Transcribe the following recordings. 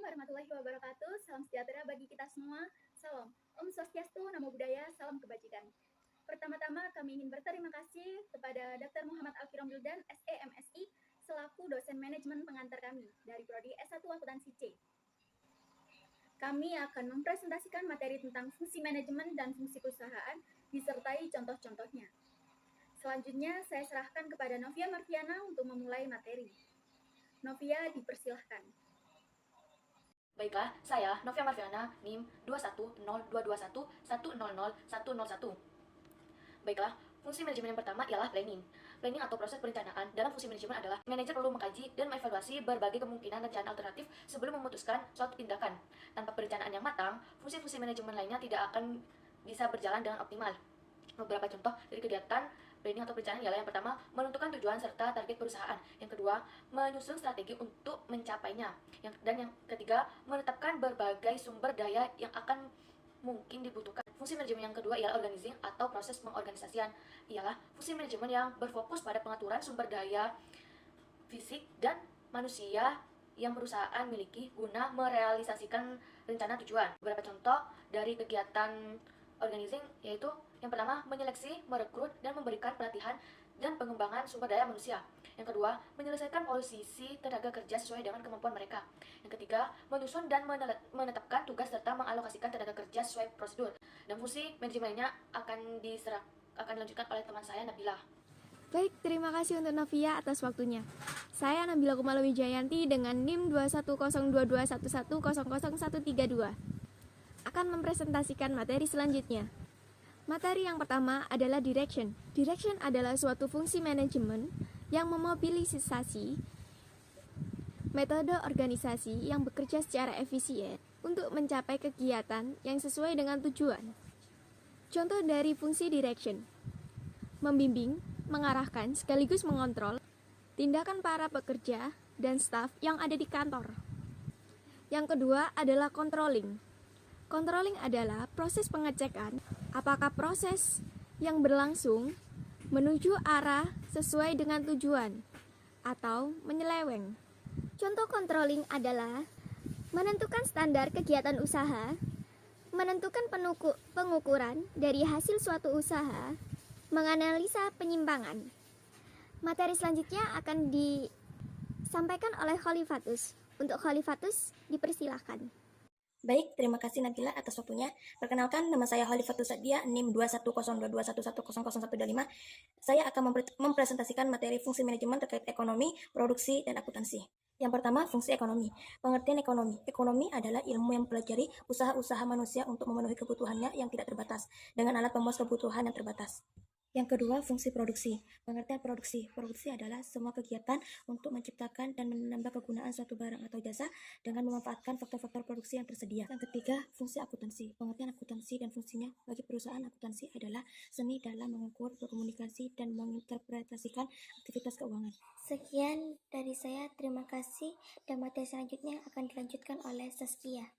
warahmatullahi wabarakatuh. Salam sejahtera bagi kita semua. Salam. Om Swastiastu, Namo Buddhaya, salam kebajikan. Pertama-tama kami ingin berterima kasih kepada Dr. Muhammad Alfiram Wildan, SE MSI, selaku dosen manajemen pengantar kami dari Prodi S1 Akuntansi C. Kami akan mempresentasikan materi tentang fungsi manajemen dan fungsi perusahaan, disertai contoh-contohnya. Selanjutnya, saya serahkan kepada Novia Marviana untuk memulai materi. Novia, dipersilahkan. Baiklah, saya Novia Marviana, NIM 2102211000101. Baiklah, fungsi manajemen yang pertama ialah planning. Planning atau proses perencanaan dalam fungsi manajemen adalah manajer perlu mengkaji dan mengevaluasi berbagai kemungkinan rencana alternatif sebelum memutuskan suatu tindakan. Tanpa perencanaan yang matang, fungsi-fungsi manajemen lainnya tidak akan bisa berjalan dengan optimal. Beberapa contoh dari kegiatan planning atau perencanaan ialah yang pertama, menentukan tujuan serta target perusahaan. Yang kedua, menyusun strategi untuk mencapainya. Dan yang ketiga, menetapkan berbagai sumber daya yang akan mungkin dibutuhkan. Fungsi manajemen yang kedua ialah organizing atau proses pengorganisasian. Ialah fungsi manajemen yang berfokus pada pengaturan sumber daya fisik dan manusia yang perusahaan miliki guna merealisasikan rencana tujuan. Beberapa contoh dari kegiatan organizing yaitu yang pertama, menyeleksi, merekrut, dan memberikan pelatihan dan pengembangan sumber daya manusia. Yang kedua, menyelesaikan posisi tenaga kerja sesuai dengan kemampuan mereka. Yang ketiga, menyusun dan menetapkan tugas serta mengalokasikan tenaga kerja sesuai prosedur. Dan fungsi manajemennya akan dilanjutkan oleh teman saya, Nabila. Baik, terima kasih untuk Novia atas waktunya. Saya Nabila Kumala Wijayanti dengan NIM 2102211000132 akan mempresentasikan materi selanjutnya. Materi yang pertama adalah direction. Direction adalah suatu fungsi manajemen yang memobilisasi metode organisasi yang bekerja secara efisien untuk mencapai kegiatan yang sesuai dengan tujuan. Contoh dari fungsi direction: membimbing, mengarahkan, sekaligus mengontrol tindakan para pekerja dan staf yang ada di kantor. Yang kedua adalah controlling. Controlling adalah proses pengecekan apakah proses yang berlangsung menuju arah sesuai dengan tujuan atau menyeleweng. Contoh controlling adalah menentukan standar kegiatan usaha, menentukan pengukuran dari hasil suatu usaha, menganalisa penyimpangan. Materi selanjutnya akan disampaikan oleh Khalifatus. Untuk Khalifatus, dipersilahkan. Baik, terima kasih Nabila atas waktunya. Perkenalkan, nama saya Khalifatus Sadia, NIM 2102211000125. Saya akan mempresentasikan materi fungsi manajemen terkait ekonomi, produksi, dan akuntansi. Yang pertama, fungsi ekonomi. Pengertian ekonomi. Ekonomi adalah ilmu yang mempelajari usaha-usaha manusia untuk memenuhi kebutuhannya yang tidak terbatas, dengan alat pemuas kebutuhan yang terbatas. Yang kedua, fungsi produksi. Pengertian produksi. Produksi adalah semua kegiatan untuk menciptakan dan menambah kegunaan suatu barang atau jasa dengan memanfaatkan faktor-faktor produksi yang tersedia. Yang ketiga, fungsi akuntansi. Pengertian akuntansi dan fungsinya bagi perusahaan akuntansi adalah seni dalam mengukur, berkomunikasi, dan menginterpretasikan aktivitas keuangan. Sekian dari saya, terima kasih, dan materi selanjutnya akan dilanjutkan oleh Saskia.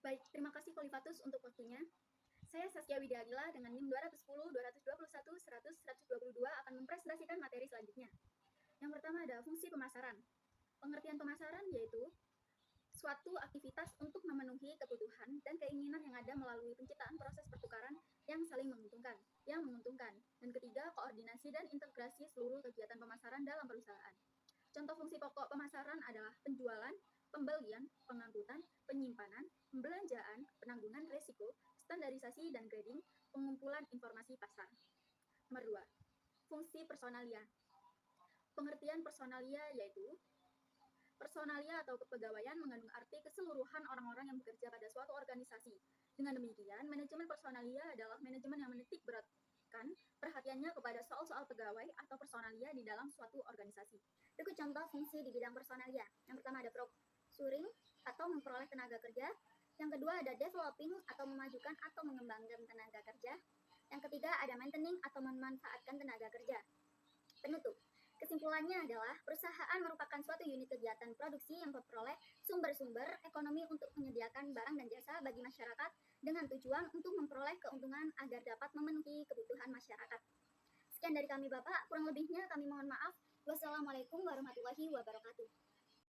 Baik, terima kasih Khalifatus untuk waktunya. Saya Saskia Widyadila dengan NIM 2102211000122 akan mempresentasikan materi selanjutnya. Yang pertama ada fungsi pemasaran. Pengertian pemasaran yaitu suatu aktivitas untuk memenuhi kebutuhan dan keinginan yang ada melalui penciptaan proses pertukaran yang saling menguntungkan. Dan ketiga, koordinasi dan integrasi seluruh kegiatan pemasaran dalam perusahaan. Contoh fungsi pokok pemasaran adalah penjualan, pembelian, pengangkutan, penyimpanan, pembelanjaan, penanggungan risiko, standarisasi dan grading, pengumpulan informasi pasar. Nomor 2, fungsi personalia. Pengertian personalia yaitu personalia atau kepegawaian mengandung arti keseluruhan orang-orang yang bekerja pada suatu organisasi. Dengan demikian, manajemen personalia adalah manajemen yang menitik beratkan perhatiannya kepada soal-soal pegawai atau personalia di dalam suatu organisasi. Berikut contoh fungsi di bidang personalia. Yang pertama ada procuring atau memperoleh tenaga kerja. Yang kedua ada developing atau memajukan atau mengembangkan tenaga kerja. Yang ketiga ada maintaining atau memanfaatkan tenaga kerja. Penutup. Kesimpulannya adalah perusahaan merupakan suatu unit kegiatan produksi yang memperoleh sumber-sumber ekonomi untuk menyediakan barang dan jasa bagi masyarakat dengan tujuan untuk memperoleh keuntungan agar dapat memenuhi kebutuhan masyarakat. Sekian dari kami Bapak, kurang lebihnya kami mohon maaf. Wassalamualaikum warahmatullahi wabarakatuh.